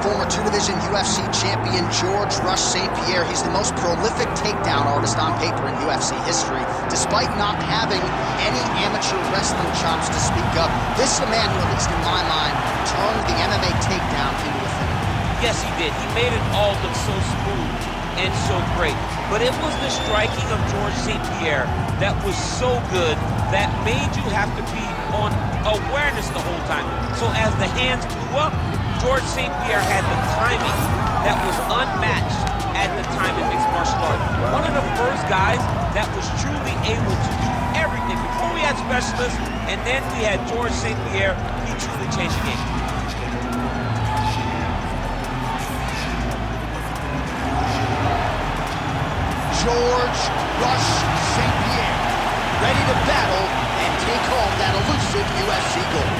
former two-division UFC champion George "Rush" St-Pierre. He's the most prolific takedown artist on paper in UFC history. Despite not having any amateur wrestling chops to speak of, this is a man who, at least in my mind, turned the MMA takedown into a thing. Yes, he did. He made it all look so smooth and so great. But it was the striking of George St-Pierre that was so good that made you have to be on awareness the whole time. So as the hands blew up, George St-Pierre had the timing that was unmatched at the time in mixed martial arts. One of the first guys that was truly able to do everything. Before we had specialists, and then we had George St-Pierre, he truly changed the game. George "Rush" St-Pierre, ready to battle and take home that elusive UFC gold.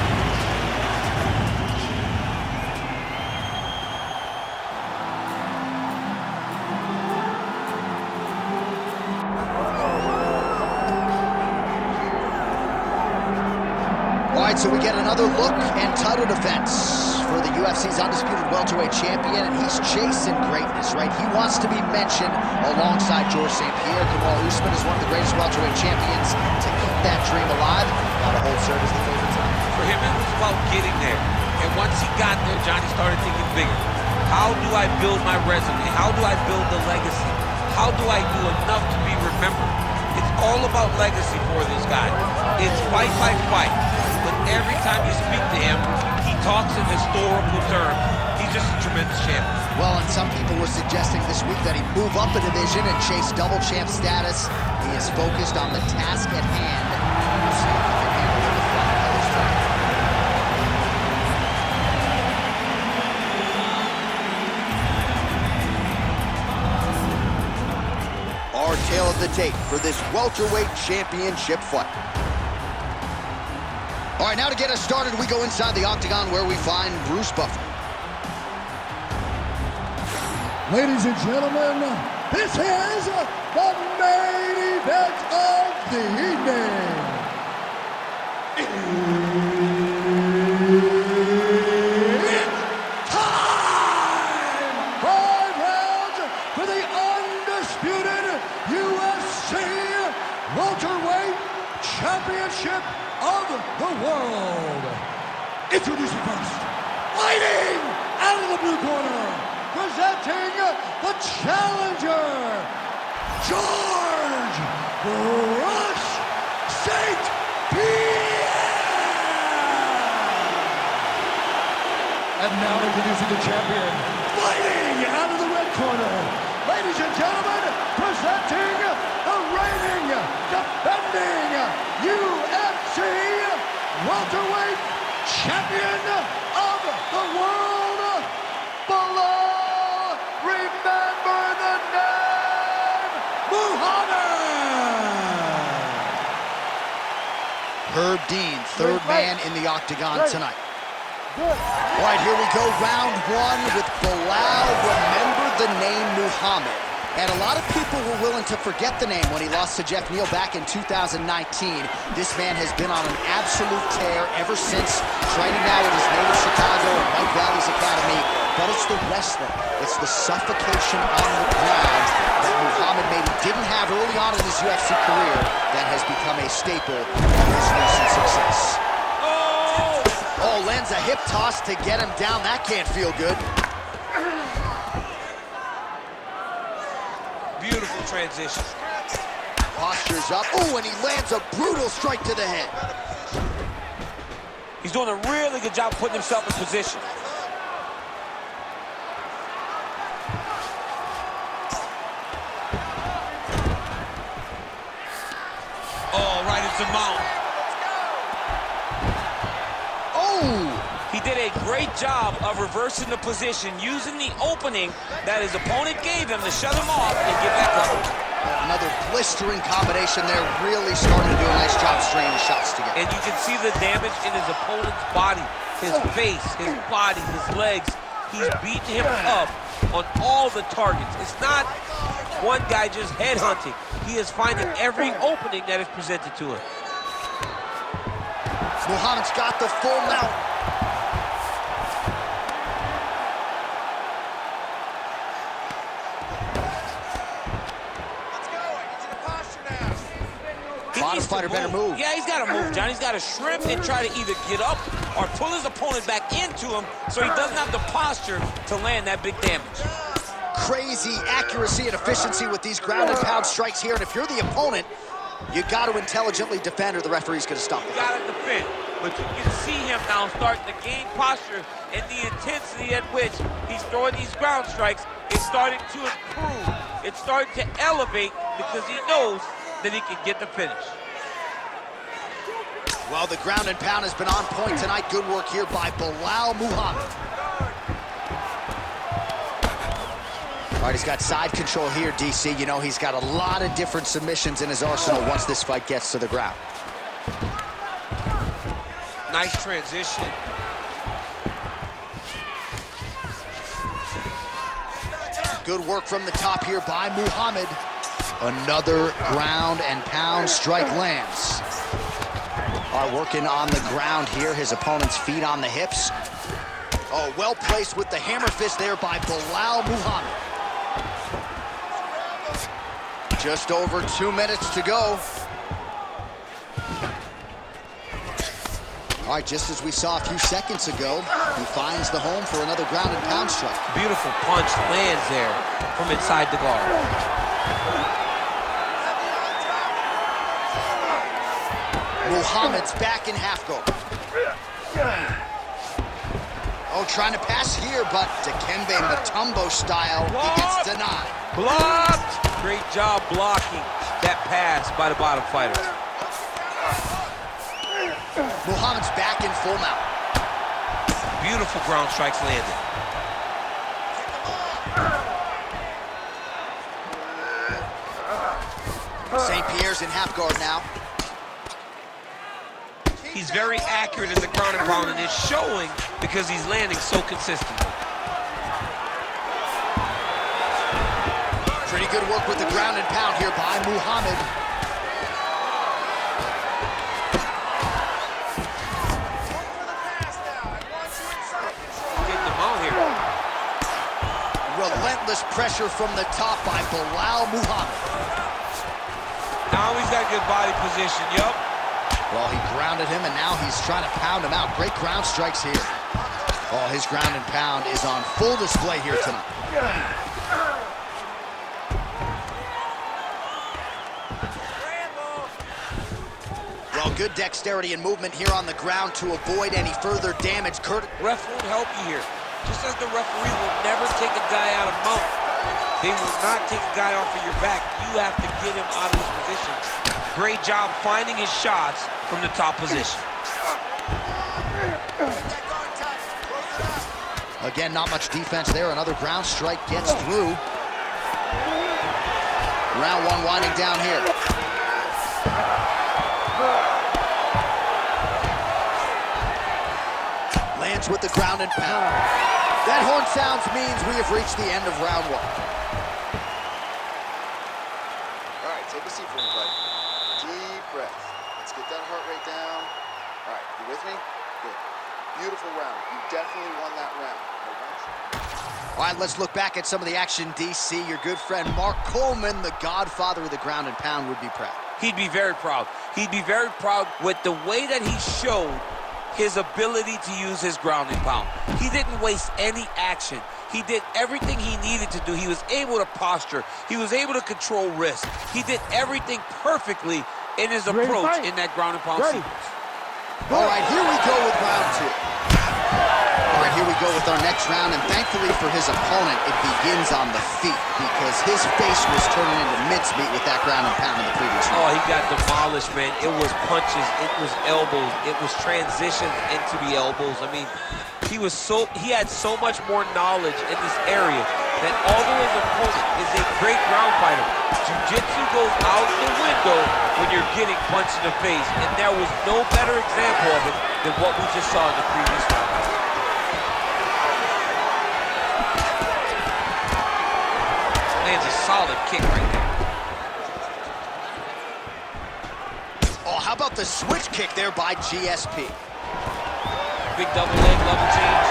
All right, so we get another look and title defense for the UFC's undisputed welterweight champion, and he's chasing greatness, right? He wants to be mentioned alongside George St-Pierre. Kamar Usman is one of the greatest welterweight champions to keep that dream alive. Gotta hold serve as the favorite tonight. For him, it was about getting there. And once he got there, Johnny started thinking bigger. How do I build my resume? How do I build the legacy? How do I do enough to be remembered? It's all about legacy for this guy. It's fight by fight. But every time you speak to him, he talks in historical terms. He's just a tremendous champion. Well, and some people were suggesting this week that he move up a division and chase double champ status. He is focused on the task at hand. We'll see if he can handle the flying colors tonight. Our tale of the tape for this welterweight championship fight. All right, now to get us started, we go inside the octagon where we find Bruce Buffer. Ladies and gentlemen, this is the main event of the evening. It's time! 5 rounds for the undisputed UFC welterweight championship of the world. Introducing first, fighting out of the blue corner, presenting the challenger, George "Rush" St-Pierre. And now introducing the champion, fighting out of the red corner, ladies and gentlemen, presenting the reigning, defending UFC welterweight champion of the world, Belal. Remember the name, Muhammad. Herb Dean, third man in the octagon tonight. All right, here we go, round one with Belal. Remember the name Muhammad. And a lot of people were willing to forget the name when he lost to Jeff Neal back in 2019. This man has been on an absolute tear ever since, training now at his native Chicago and Mike Valley's Academy. But it's the wrestling, it's the suffocation on the ground that Muhammad maybe didn't have early on in his UFC career that has become a staple of his recent success. Oh, lands a hip toss to get him down. That can't feel good. Beautiful transition. Postures up. Oh, and he lands a brutal strike to the head. He's doing a really good job putting himself in position. Oh, right into mount. Oh! He did a great job of reversing the position, using the opening that his opponent gave him to shut him off and get back up. Another blistering combination there, really starting to do a nice job stringing shots together. And you can see the damage in his opponent's body, his face, his body, his legs. He's beating him up on all the targets. It's not one guy just headhunting. He is finding every opening that is presented to him. Muhammad's got the full mount. needs to fighter better move. Yeah, he's got to move, John. He's got to shrimp and try to either get up or pull his opponent back into him so he doesn't have the posture to land that big damage. Crazy accuracy and efficiency with these ground and pound strikes here. And if you're the opponent, you got to intelligently defend or the referee's going to stop it. You got to defend. But you can see him now starting to gain posture, and the intensity at which he's throwing these ground strikes is starting to improve. It's starting to elevate because he knows that he can get the finish. Well, the ground and pound has been on point tonight. Good work here by Belal Muhammad. All right, he's got side control here, DC. You know, he's got a lot of different submissions in his arsenal once this fight gets to the ground. Nice transition. Good work from the top here by Muhammad. Another ground and pound strike lands. All right, working on the ground here. His opponent's feet on the hips. Oh, well placed with the hammer fist there by Belal Muhammad. Just over 2 minutes to go. All right, just as we saw a few seconds ago, he finds the home for another ground and pound strike. Beautiful punch lands there from inside the guard. Muhammad's back in half guard. Oh, trying to pass here, but Dikembe Mutombo style, he gets denied. Blocked! Great job blocking that pass by the bottom fighter. Muhammad's back in full mount. Beautiful ground strikes landed. St-Pierre's in half guard now. He's very accurate in the ground and pound, and it's showing because he's landing so consistently. Pretty good work with the ground and pound here by Muhammad. Relentless pressure from the top by Belal Muhammad. Now he's got good body position, yup. Well, he grounded him, and now he's trying to pound him out. Great ground strikes here. Oh, his ground and pound is on full display here tonight. Well, good dexterity and movement here on the ground to avoid any further damage. Ref won't help you here. Just as the referee will never take a guy out of mount, they will not take a guy off of your back. You have to get him out of his position. Great job finding his shots from the top position. Again, not much defense there. Another ground strike gets through. Round one winding down here. Lands with the ground and pound. That horn sounds means we have reached the end of round one. All right, take a seat for me, buddy. Deep breath. Let's get that heart rate down. All right, you with me? Good. Beautiful round. You definitely won that round. All right, let's look back at some of the action, DC. Your good friend Mark Coleman, the godfather of the ground and pound, would be proud. He'd be very proud. He'd be very proud with the way that he showed his ability to use his ground and pound. He didn't waste any action. He did everything he needed to do. He was able to posture. He was able to control wrist. He did everything perfectly in his approach in that ground and pound sequence. All right, here we go with round two. All right, here we go with our next round, and thankfully for his opponent, it begins on the feet because his face was turning into mincemeat with that ground and pound in the previous round. Oh, he got demolished, man. It was punches, it was elbows, it was transitions into the elbows. I mean, he had so much more knowledge in this area that although his opponent is a great ground fighter, jiu-jitsu goes out the window when you're getting punched in the face, and there was no better example of it than what we just saw in the previous round. Lands a solid kick right there. Oh, how about the switch kick there by GSP? Big double leg level change.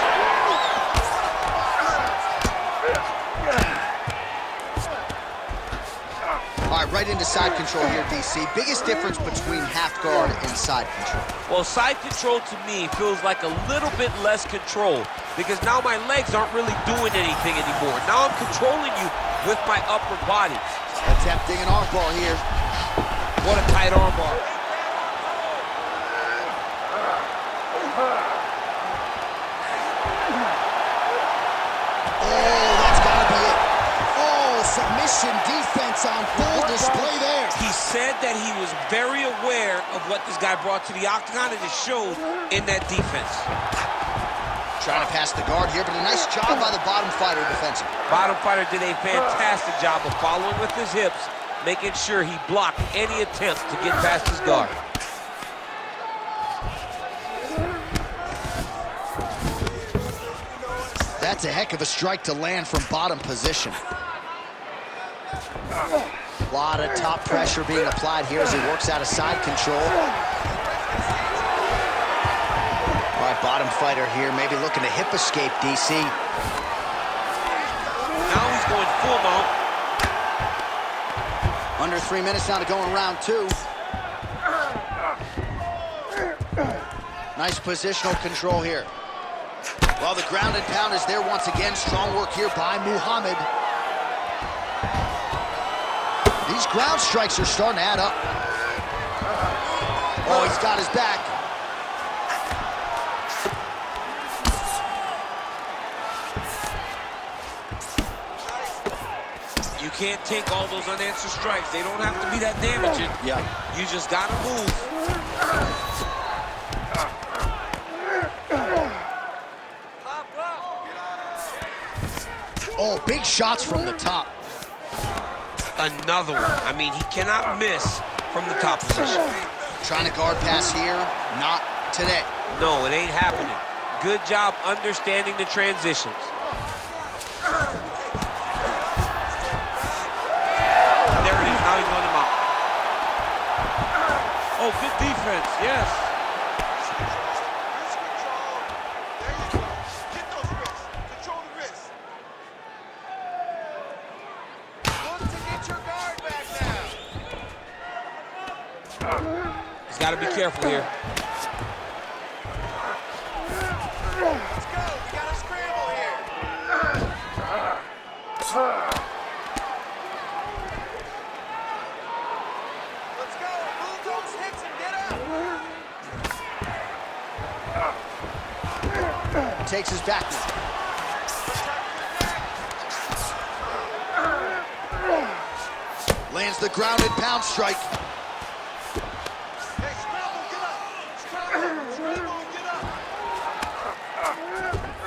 All right, right into side control here, DC. Biggest difference between half guard and side control? Well, side control to me feels like a little bit less control because now my legs aren't really doing anything anymore. Now I'm controlling you with my upper body. Attempting an armbar here. What a tight armbar. Oh, that's gotta be it. Oh, submission defense on full display there. He said that he was very aware of what this guy brought to the octagon, and it showed in that defense. Trying to pass the guard here, but a nice job by the bottom fighter defensively. Bottom fighter did a fantastic job of following with his hips, making sure he blocked any attempt to get past his guard. That's a heck of a strike to land from bottom position. A lot of top pressure being applied here as he works out of side control. All right, bottom fighter here, maybe looking to hip escape, DC. Now he's going full mount. Under 3 minutes now to go in round 2. Nice positional control here. Well, the ground and pound is there once again. Strong work here by Muhammad. These ground strikes are starting to add up. Oh, he's got his back. You can't take all those unanswered strikes. They don't have to be that damaging. Yeah. You just gotta move. Oh, big shots from the top. Another one. I mean, he cannot miss from the top position. Trying to guard pass here. Not today. No, it ain't happening. Good job understanding the transitions. There it is. Now he's on the mount. Oh, good defense. Yes. He's got to be careful here. Let's go. We got a scramble here. Let's go. Move those hips and get up. Takes his back now. Lands the ground and pound strike.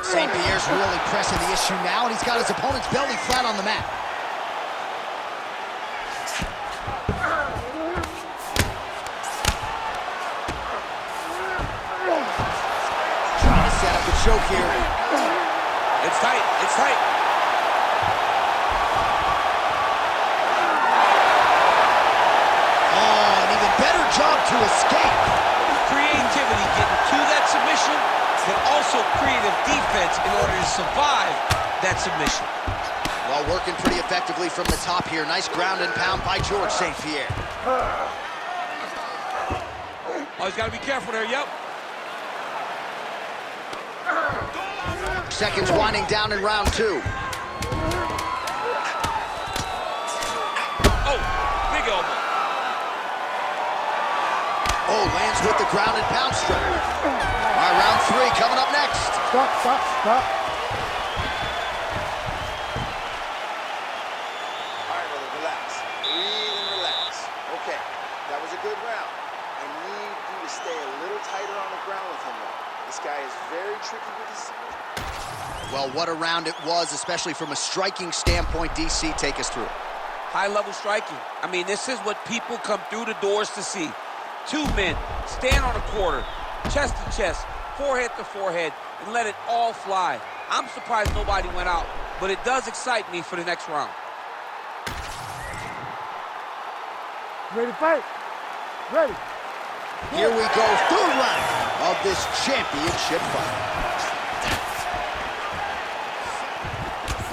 St-Pierre's really pressing the issue now, and he's got his opponent's belly flat on the mat. Trying to set up a choke here. It's tight. It's tight. Oh, an even better job to escape. Creativity getting to that submission, but also creative defense in order to survive that submission. Well, working pretty effectively from the top here. Nice ground and pound by George St-Pierre. Oh, he's got to be careful there. Yep. Seconds winding down in round 2. Oh, big elbow. Oh, lands with the ground and pound strike. All right, round 3 coming up next. Stop. All right, brother, relax. Breathe and relax. Okay, that was a good round. I need you to stay a little tighter on the ground with him, though. This guy is very tricky with his... Well, what a round it was, especially from a striking standpoint. DC, take us through. High-level striking. I mean, this is what people come through the doors to see. 2 men, stand on a quarter, chest to chest, forehead to forehead, and let it all fly. I'm surprised nobody went out, but it does excite me for the next round. Ready to fight? Ready. Here we go, 3rd round of this championship fight.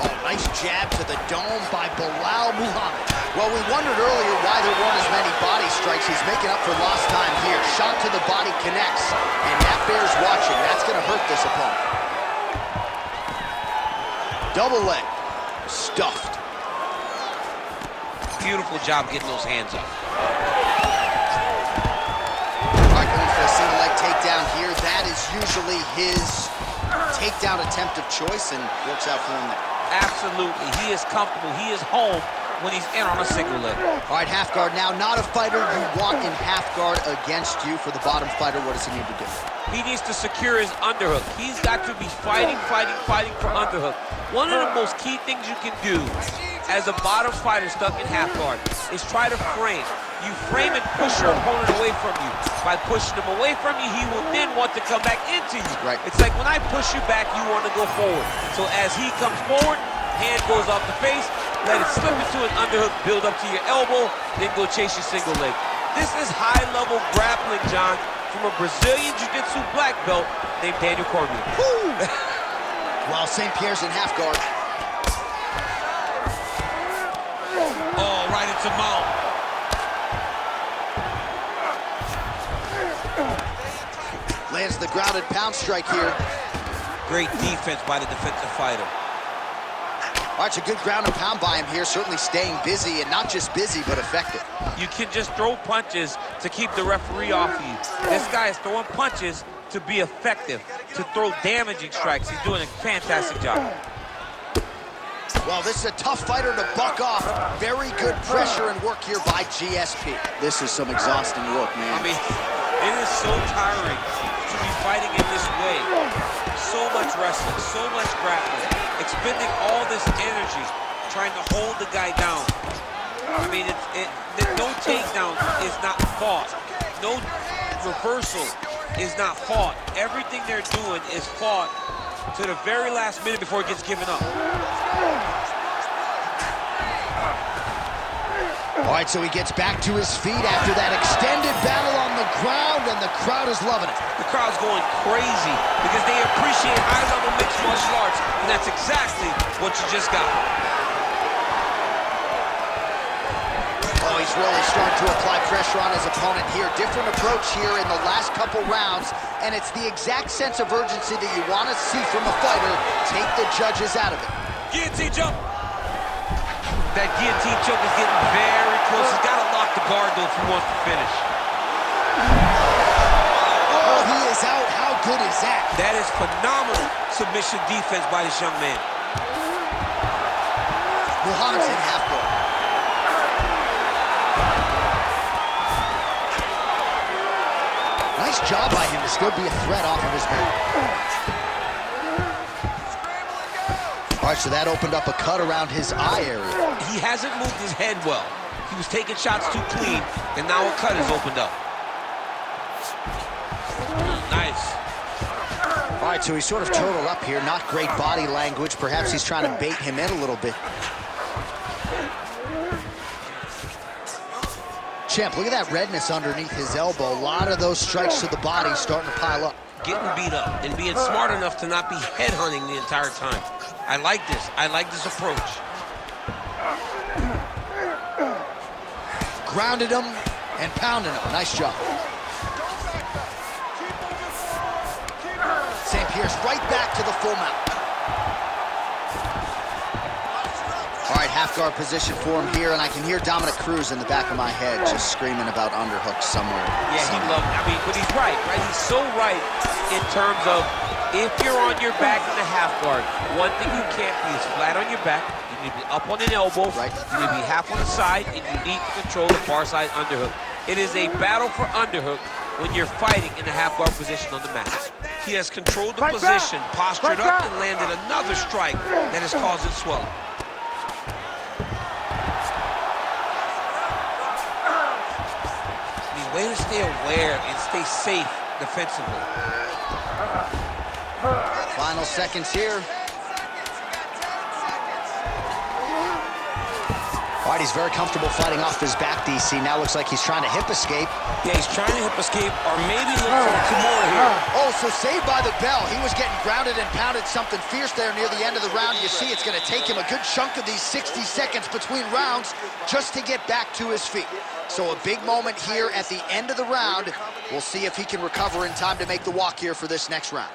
Oh, nice jab to the dome by Belal Muhammad. Well, we wondered earlier why there weren't as many body strikes. He's making up for lost time here. Shot to the body connects, and that bears watching. That's going to hurt this opponent. Double leg, stuffed. Beautiful job getting those hands up. All right, going for a single leg takedown here. That is usually his takedown attempt of choice, and works out for him there. Absolutely. He is comfortable. He is home when he's in on a single leg. All right, half guard now. Not a fighter you want in half guard against you. For the bottom fighter, what does he need to do? He needs to secure his underhook. He's got to be fighting for underhook. One of the most key things you can do as a bottom fighter stuck in half guard is try to frame. You frame and push your opponent away from you. By pushing him away from you, he will then want to come back into you. Right. It's like when I push you back, you want to go forward. So as he comes forward, hand goes off the face, let it slip into an underhook, build up to your elbow, then go chase your single leg. This is high-level grappling, John, from a Brazilian Jiu-Jitsu black belt named Daniel Cormier. While St-Pierre's in half guard. Oh, right into mount. Lands the grounded pound strike here. Great defense by the defensive fighter. All right, it's a good ground and pound by him here, certainly staying busy, and not just busy, but effective. You can just throw punches to keep the referee off of you. This guy is throwing punches to be effective, to throw damaging strikes. He's doing a fantastic job. Well, this is a tough fighter to buck off. Very good pressure and work here by GSP. This is some exhausting work, man. I mean, it is so tiring to be fighting in this way. So much wrestling, so much grappling, expending all this energy trying to hold the guy down. I mean, no takedown is not fought. No reversal is not fought. Everything they're doing is fought to the very last minute before it gets given up. All right, so he gets back to his feet after that extended battle on the ground, and the crowd is loving it. The crowd's going crazy because they appreciate high-level mixed martial arts, and that's exactly what you just got. Oh, he's really starting to apply pressure on his opponent here. Different approach here in the last couple rounds, and it's the exact sense of urgency that you want to see from a fighter. Take the judges out of it. Guillotine jump. That guillotine choke is getting very close. He's got to lock the guard, though, if he wants to finish. Oh, he is out. How good is that? That is phenomenal submission defense by this young man. Muhammad's in half guard. Nice job by him to still be a threat off of his back. All right, so that opened up a cut around his eye area. He hasn't moved his head well. He was taking shots too clean, and now a cut has opened up. Nice. All right, so he's sort of turtled up here. Not great body language. Perhaps he's trying to bait him in a little bit. Champ, look at that redness underneath his elbow. A lot of those strikes to the body starting to pile up. Getting beat up and being smart enough to not be headhunting the entire time. I like this. I like this approach. Grounded him and pounded him. Nice job. St-Pierre's right back to the full mount. All right, half guard position for him here, and I can hear Dominic Cruz in the back of my head just screaming about underhooks somewhere. Yeah, he loves, I mean, but he's right? He's so right in terms of if you're on your back in the half guard, one thing you can't be is flat on your back. You need to be up on an elbow. Right. You need to be half on the side, and you need to control the far side underhook. It is a battle for underhook when you're fighting in the half guard position on the mat. He has controlled the position, postured up, and landed another strike that is causing swelling. Way to stay aware and stay safe defensively. Final seconds here. All All right, he's very comfortable fighting off his back, DC. Now looks like he's trying to hip escape. Yeah, he's trying to hip escape or maybe look for a Kimura here. Oh, so saved by the bell. He was getting grounded and pounded something fierce there near the end of the round. You see it's going to take him a good chunk of these 60 seconds between rounds just to get back to his feet. So a big moment here at the end of the round. We'll see if he can recover in time to make the walk here for this next round.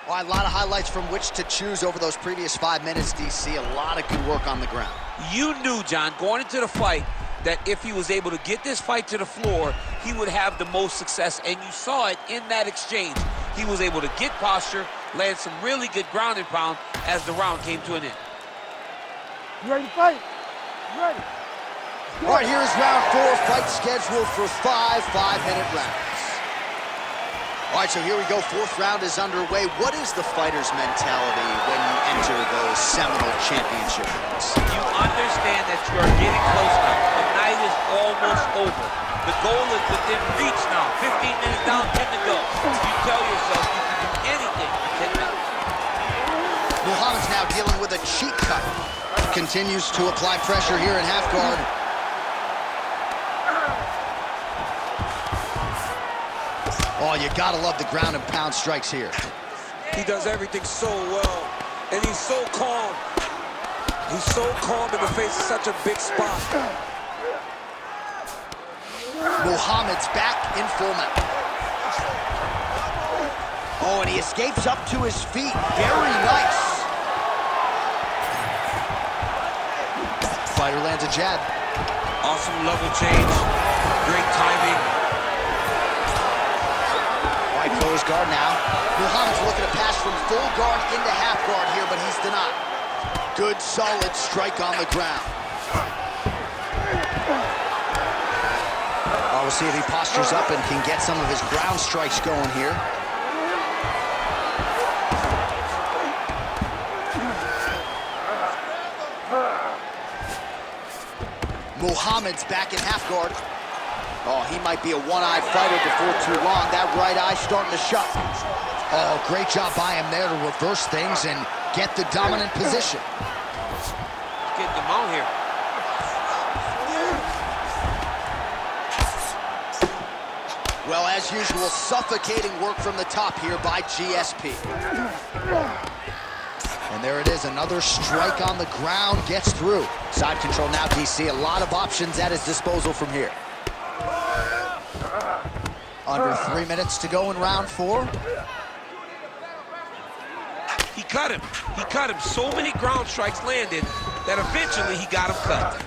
All right, a lot of highlights from which to choose over those previous 5 minutes, DC. A lot of good work on the ground. You knew, John, going into the fight, that if he was able to get this fight to the floor, he would have the most success, and you saw it in that exchange. He was able to get posture, land some really good ground and pound as the round came to an end. You ready to fight? You ready? All right, here's round 4, fight scheduled for 5 5-minute rounds. All right, so here we go. 4th round is underway. What is the fighter's mentality when you enter those seminal championship rounds? You understand that you are getting close now. The night is almost over. The goal is within reach now. 15 minutes down, 10 to go. You tell yourself you can do anything for 10 minutes. Muhammad's now dealing with a cheek cut. Continues to apply pressure here in half guard. Oh, you gotta love the ground and pound strikes here. He does everything so well, and he's so calm. He's so calm in the face of such a big spot. Muhammad's back in full mount. Oh, and he escapes up to his feet. Very nice. Fighter lands a jab. Awesome level change. Great timing. Closed guard now. Muhammad's looking to pass from full guard into half guard here, but he's denied. Good, solid strike on the ground. We'll see if he postures up and can get some of his ground strikes going here. Muhammad's back in half guard. Oh, he might be a one-eyed fighter before too long. That right eye starting to shut. Oh, great job by him there to reverse things and get the dominant position. Getting them out here. Well, as usual, suffocating work from the top here by GSP. And there it is, another strike on the ground, gets through. Side control now, DC. A lot of options at his disposal from here. Under 3 minutes to go in round 4. He cut him. He cut him. So many ground strikes landed that eventually he got him cut.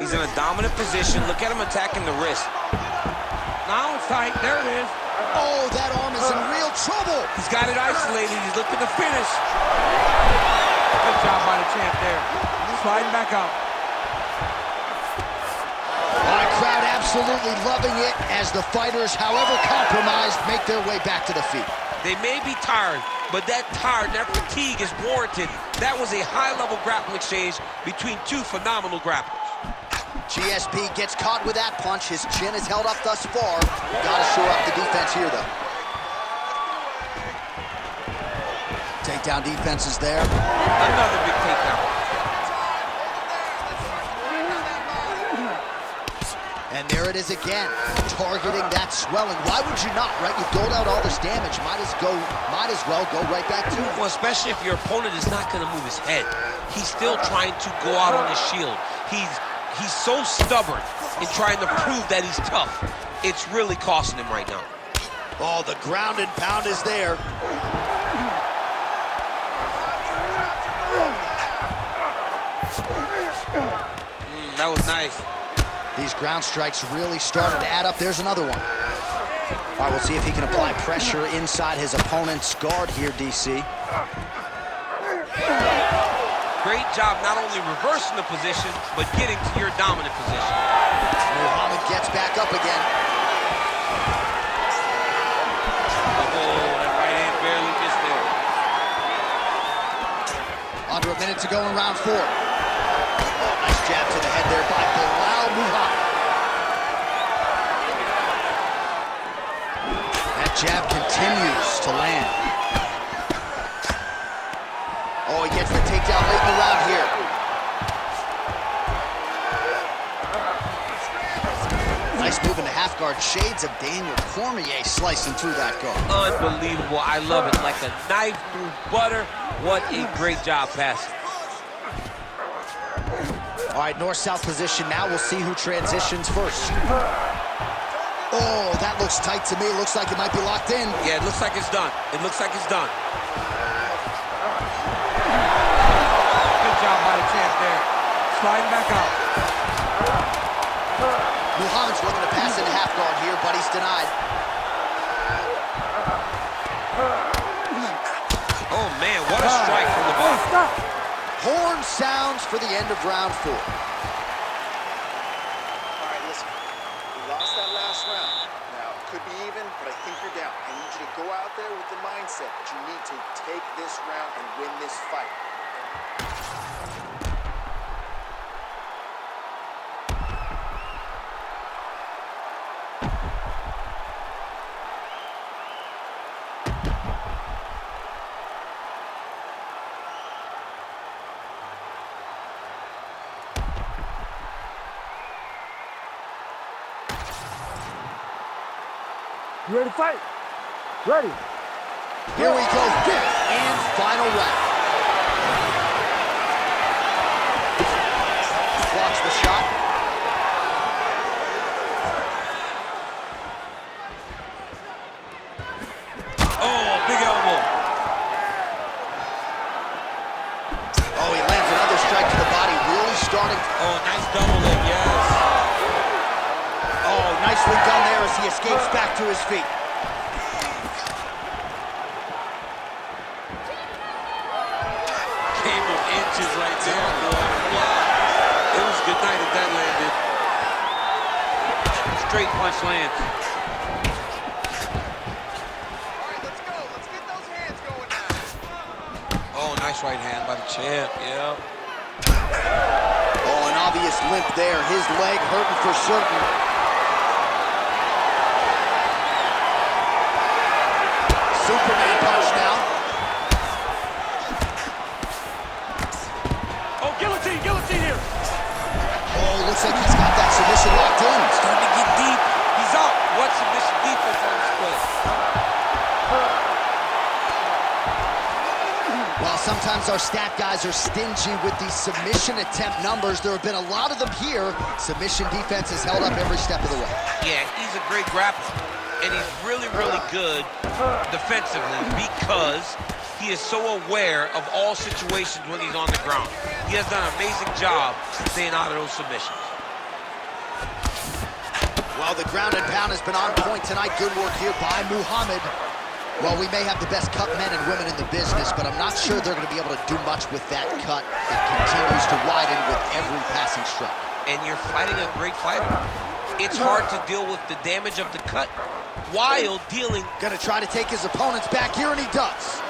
He's in a dominant position. Look at him attacking the wrist. Now it's tight. There it is. Oh, that arm is in real trouble. He's got it isolated. He's looking to finish. Good job by the champ there. Sliding back out. Our crowd absolutely loving it as the fighters, however compromised, make their way back to the feet. They may be tired, but that fatigue is warranted. That was a high-level grappling exchange between two phenomenal grapplers. GSP gets caught with that punch. His chin is held up thus far. Gotta shore up the defense here, though. Takedown defense is there. Another big takedown. And there it is again, targeting that swelling. Why would you not, right? You've doled out all this damage. Might as well go right back to it. Well, especially if your opponent is not going to move his head. He's still trying to go out on his shield. He's so stubborn in trying to prove that he's tough. It's really costing him right now. Oh, the ground and pound is there. That was nice. These ground strikes really started to add up. There's another one. All right, we'll see if he can apply pressure inside his opponent's guard here, DC. Great job not only reversing the position, but getting to your dominant position. Muhammad gets back up again. Oh, that right hand barely missed there. Under a minute to go in round 4. Oh, nice jab to the head there by Belal Muhammad. That jab continues to land. gets the takedown late in the round here. Nice move into half guard. Shades of Daniel Cormier slicing through that guard. Unbelievable. I love it. Like a knife through butter. What a great job passing. All right, north-south position now. We'll see who transitions first. Oh, that looks tight to me. Looks like it might be locked in. Yeah, it looks like it's done. It looks like it's done. Good job by the champ there. Sliding back out. Muhammad's looking to pass into half guard here, but he's denied. Oh, man, what a strike from the bottom. Stop. Horn sounds for the end of round 4. All right, listen. You lost that last round. Now, it could be even, but I think you're down. I need you to go out there with the mindset that you need to take this round and win this fight. You ready to fight? Ready. Here we go, 5th and final round. Blocks the shot. Oh, big elbow. Oh, he lands another strike to the body, really starting. Oh, nice double leg, yes. Oh, nicely done there as he escapes back to his feet. Game of inches right there, boy. Wow. It was good night if that landed. Straight punch lands. All right, let's go. Let's get those hands going now. Oh, nice right hand by the champ, yeah. Oh, an obvious limp there. His leg hurting for certain. Superman punch now. Oh, guillotine here. Oh, looks like he's got that submission locked in. Starting to get deep. He's out. What submission defense on this play? While sometimes our stat guys are stingy with the submission attempt numbers, there have been a lot of them here. Submission defense has held up every step of the way. Yeah, he's a great grappler. And he's really, really good defensively because he is so aware of all situations when he's on the ground. He has done an amazing job staying out of those submissions. Well, the ground and pound has been on point tonight. Good work here by Muhammad. Well, we may have the best cut men and women in the business, but I'm not sure they're going to be able to do much with that cut. It continues to widen with every passing strike. And you're fighting a great fighter. It's hard to deal with the damage of the cut while dealing. Gonna try to take his opponents back here, and he does.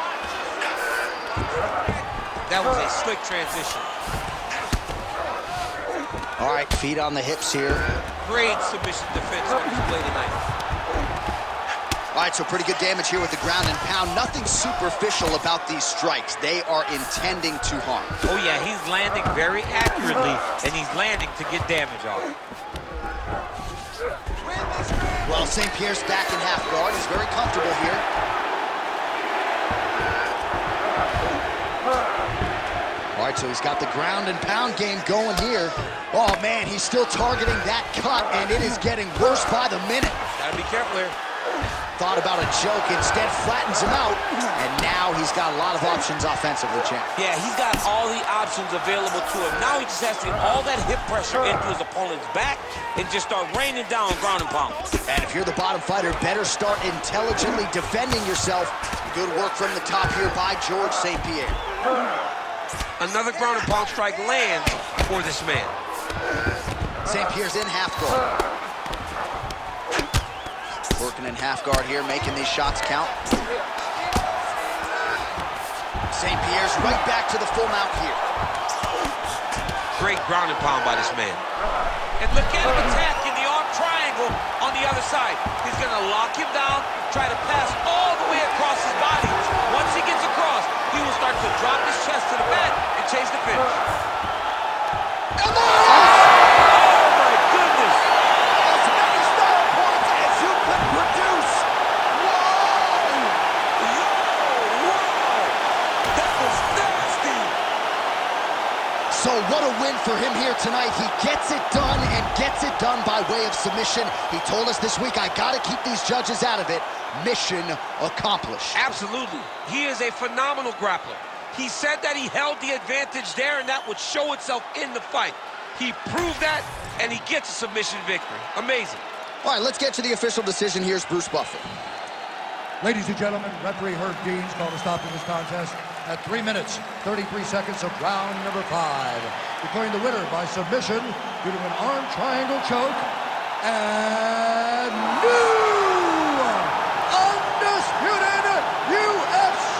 That was a slick transition. All right, feet on the hips here. Great submission defense on display tonight. All right, so pretty good damage here with the ground and pound. Nothing superficial about these strikes. They are intending to harm. Oh yeah, he's landing very accurately, and he's landing to get damage off. Well, St-Pierre's back in half guard. He's very comfortable here. All right, so he's got the ground and pound game going here. Oh, man, he's still targeting that cut, and it is getting worse by the minute. Gotta be careful here. Thought about a joke, instead flattens him out, and now he's got a lot of options offensively, champ. Yeah, he's got all the options available to him. Now he just has to get all that hip pressure into his opponent's back and just start raining down ground and pound. And if you're the bottom fighter, better start intelligently defending yourself. Good work from the top here by George St-Pierre. Another ground and pound strike lands for this man. St-Pierre's in half guard. Working in half guard here, making these shots count. St-Pierre's right back to the full mount here. Great ground and pound by this man. And look at him attacking the arm triangle on the other side. He's gonna lock him down, try to pass all the way across his body. Once he gets across, he will start to drop his chest to the mat and chase the finish. And there it is! Oh, my goodness! As many style points as you could produce. Whoa! Yo, wow! That was nasty! So what a win for him here tonight. He gets it done and gets it done by way of submission. He told us this week, I gotta keep these judges out of it. Mission accomplished. Absolutely. He is a phenomenal grappler. He said that he held the advantage there and that would show itself in the fight. He proved that, and he gets a submission victory. Amazing. All right, let's get to the official decision. Here's Bruce Buffer. Ladies and gentlemen, referee Herb Deans called a stop to this contest at 3 minutes, 33 seconds of round number 5. Declaring the winner by submission due to an arm triangle choke and new undisputed UFC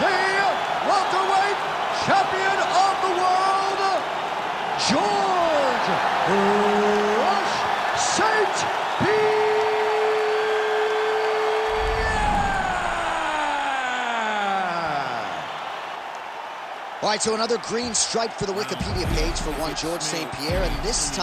welterweight champion of the world, George Rush St-Pierre. All right, so another green stripe for the Wikipedia page for one George St-Pierre, and this time